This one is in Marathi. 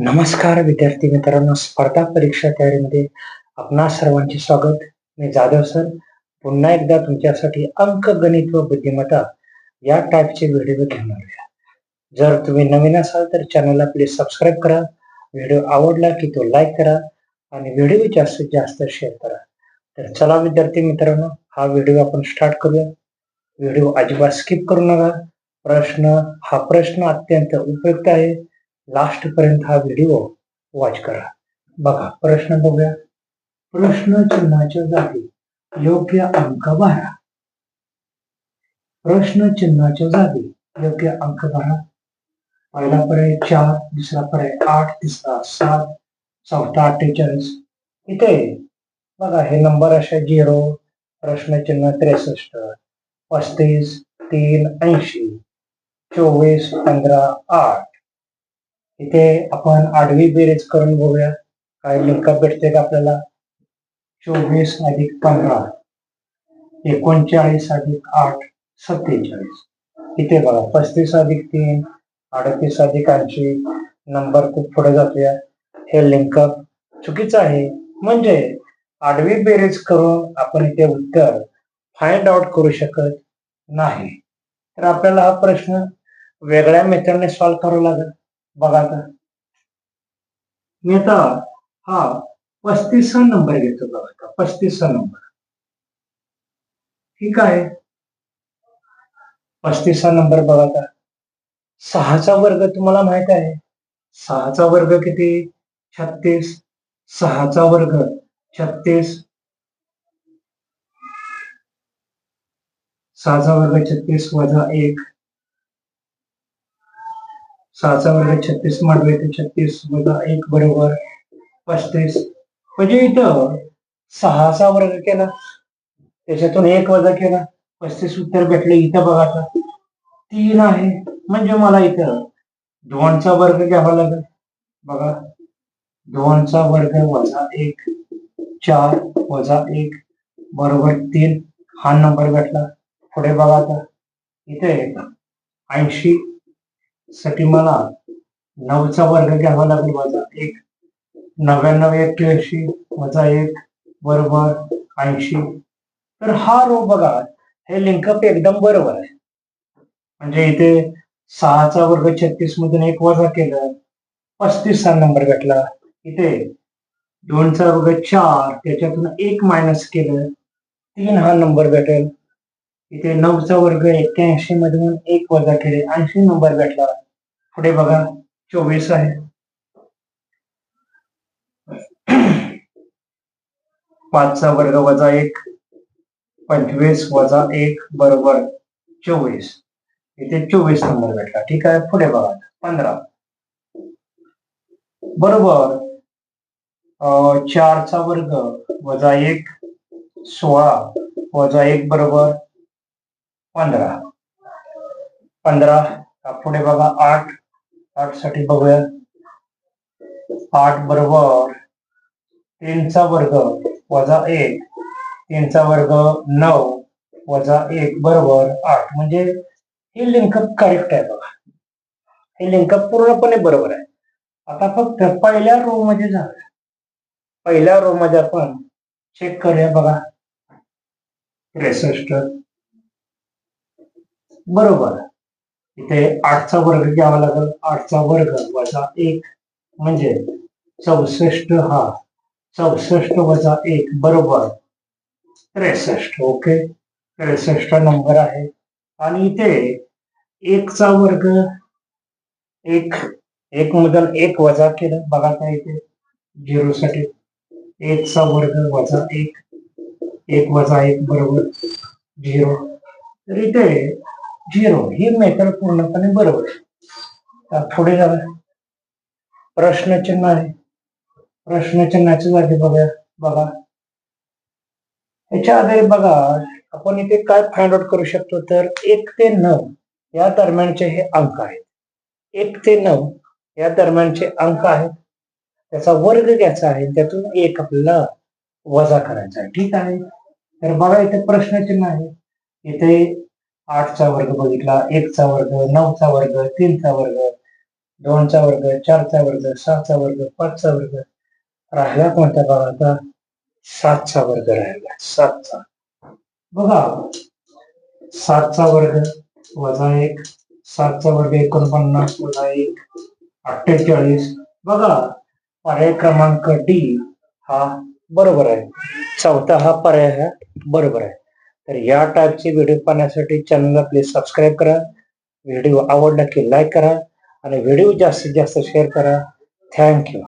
नमस्कार विद्यार्थी मित्रांनो, स्पर्धा परीक्षा तयारीमध्ये आपणा सर्वांचे स्वागत. मी जाधव सर पुन्हा एकदा तुमच्यासाठी अंकगणित व बुद्धिमत्ता या टाईपचे व्हिडिओ घेऊन आलो. जर तुम्ही नवीन असाल तर चॅनलला प्लीज सबस्क्राईब करा. व्हिडिओ आवडला की तो लाईक करा आणि व्हिडिओ जास्तीत जास्त शेअर करा. तर चला विद्यार्थी मित्रांनो, हा व्हिडिओ आपण स्टार्ट करूया. व्हिडिओ अजिबात स्किप करू नका. हा प्रश्न अत्यंत उपयुक्त आहे. लास्ट पर्यंत हा व्हिडिओ वॉच करा. बघा प्रश्न बघूया. प्रश्न चिन्हाच्या जागी योग्य अंक भरा. प्रश्न चिन्हाच्या जागी योग्य अंक भरा. पहिला पर्याय 4, दुसरा पर्याय 8, तिसरा 7, चौथा 48. इथे बघा हे नंबर असे 0, प्रश्न चिन्ह 63, 35, 3, 80, 24, 15, 8. इथे आपण आडवी बेरीज करून बघूया काय लिंक भेटते का आपल्याला. 24 अधिक 15, 39 अधिक 8, 47. इथे बघा 35 अधिक 3, 38 अधिक 80. नंबर खूप पुढे जातोय. हे लिंक चुकीचं आहे. म्हणजे आडवी बेरीज करून आपण इथे उत्तर फाइंड आउट करू शकत नाही. तर आपल्याला हा प्रश्न वेगळ्या मेथडने सॉल्व्ह करावा लागेल. बघा आता मी आता हा 35 नंबर घेतो. बघा 35 नंबर ठीक आहे. 35 नंबर बघा आता 6चा वर्ग तुम्हाला माहित आहे. 6चा वर्ग किती? 36. 6चा वर्ग 36. 6चा वर्ग 36 वजा 1. 6चा वर्ग 36 मांडले तर 36 वजा 1 बरोबर 35. म्हणजे इथं 6चा वर्ग केला, त्याच्यातून 1 वजा केला, 35 उत्तर भेटले. इथं बघा आता 3 आहे. म्हणजे मला इथं 2चा वर्ग घ्यावा लागेल. बघा 2चा वर्ग वजा 1, 4 वजा 1 बरोबर 3. हा नंबर भेटला. पुढे बघा आता इथे 80 साठी मला 9चा वर्ग घ्यावा लागेल वजा 1. 99 81 वजा 1 बरोबर 80. तर हा रो बघा हे लिंकअप एकदम बरोबर आहे. म्हणजे इथे 6चा वर्ग 36 मधून 1 वजा केलं, 35 चा नंबर भेटला. इथे 2चा वर्ग 4, त्याच्यातून 1 मायनस केलं, 3 हा नंबर भेटेल. इथे 9चा वर्ग 81 मधून 1 वजा केले, 80 नंबर भेटला. पुढे बघा 24 आहे. 5चा वर्ग वजा 1, 25 वजा 1 बरोबर 24. इथे 24 नंबर भेटला. ठीक आहे. पुढे बघा 15 बरोबर 4चा वर्ग वजा 1, 16 वजा 1 बरोबर 15. 15 पुढे बघा 8 साठी बघूया. 8 बरोबर 3चा वर्ग वजा 1, 3चा वर्ग 9 वजा 1 बरोबर 8. म्हणजे हे लिंकअप करेक्ट आहे. बघा हे लिंकअप पूर्णपणे बरोबर आहे. आता फक्त पहिल्या रो मध्ये जाऊया. पहिल्या रो मध्ये आपण चेक करूया. बघा 63 बरोबर इथे 8चा वर्ग घ्यावा लागेल. 8चा वर्ग वजा 1 म्हणजे 64. हा 64 वजा 1 बरोबर 63. ओके 63 नंबर आहे. आणि इथे 1चा वर्ग 1 मधून 1 वजा केलं. बघा काय इथे 0 साठी 1चा वर्ग वजा 1, 1 वजा 1 बरोबर 0. तर इथे 0 ही मेथड पूर्णपणे बरोबर आहे. पुढे जाऊया. प्रश्नचिन्ह आहे. प्रश्नचिन्हाच्या जागी बघा बघा याच्या आधारे बघा आपण इथे काय फाइंड आउट करू शकतो. तर 1 ते 9 या दरम्यानचे हे अंक आहेत. 1 ते 9 या दरम्यानचे अंक आहेत. त्याचा वर्ग घ्यायचा आहे, त्यातून 1 आपल्याला वजा करायचा आहे. ठीक आहे. तर बघा इथे प्रश्नचिन्ह आहे. इथे 8चा वर्ग बघितला, 1चा वर्ग, 9चा वर्ग, 3चा वर्ग. 2चा वर्ग, 4चा वर्ग, 6चा वर्ग, 5चा वर्ग. राहिला कोणत्या भागाचा? 7चा वर्ग राहिला. 7चा. बघा 7चा वर्ग वजा 1, 7चा वर्ग 49 वजा 1 48. बघा पर्याय क्रमांक डी हा बरोबर आहे. चौथा हा पर्याय हा बरोबर आहे. तर या टाईपचे व्हिडिओ पाहण्यासाठी चॅनलला प्लीज सबस्क्राईब करा. व्हिडिओ आवडला की लाईक करा आणि व्हिडिओ जास्तीत जास्त शेअर करा. थँक्यू.